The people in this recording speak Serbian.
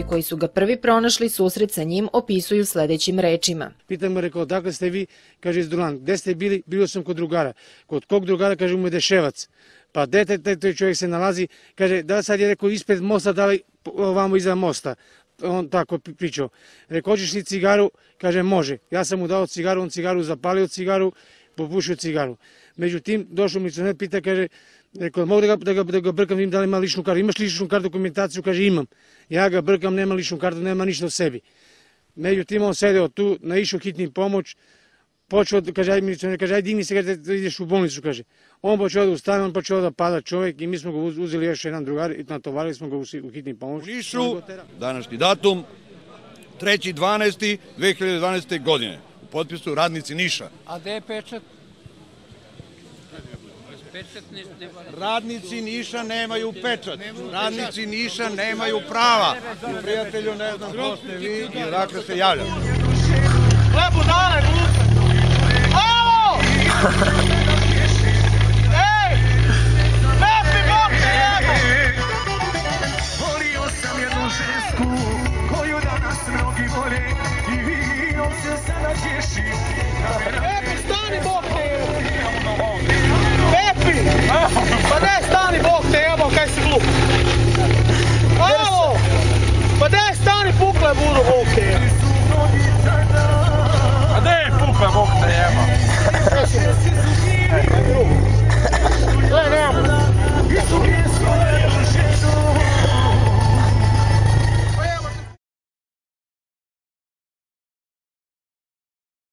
koji su ga prvi pronašli susret sa njim opisuju sledećim rečima. Pitam mu, rekao, dakle ste vi, kaže, iz Dulan, gde ste bili? Bio sam kod drugara. Kod kog drugara, kaže, mu je Deševac. Pa gde taj čovjek se nalazi, kaže, da sad je rekao ispred mosta, da li ovamo iza mosta. On tako pričao. Rekao, hoćeš li cigaru? Kaže, može. Ja sam mu dao cigaru, on cigaru zapalio cigaru, popušio cigaru. Međutim, došao milicioner, pita, kaže, rekao, mogu da ga brkam, vidim da li ima ličnu kartu. Imaš ličnu kartu, dokumentaciju? Kaže, imam. Ja ga brkam, nema ličnu kartu, nema ništa o sebi. Međutim, on sedeo tu, naišao hitni pomoć, počeo, kaže, aj milicioner, kaže, aj digni se, kaže, da ideš u bolnicu, kaže. On počeo da ustane, on počeo da pada čovjek i mi smo ga uzeli još jedan drugar i natovarili smo ga u hitni pomoć. U Nišu, današnji datum, 3.12.2012. godine. U potpisu radnici Niša. A gde je pečat? Radnici Niša nemaju pečat. Radnici Niša nemaju prava. I prijatelju, ne znam ko ste vi i odakle se javljam. Lepo dale, glupe! Alo! Ej! Pepi, bok te jebo! Volio sam jednu žensku koju danas mnogi vole i on se sada dješi. Pepi, stani, bok te jebo! Pepi! Pa gde stani, bok te jebo, kaj si glup? Alo! Pa gde stani, pukle budu, bok te jebo! A gde je pukla, bok te jebo?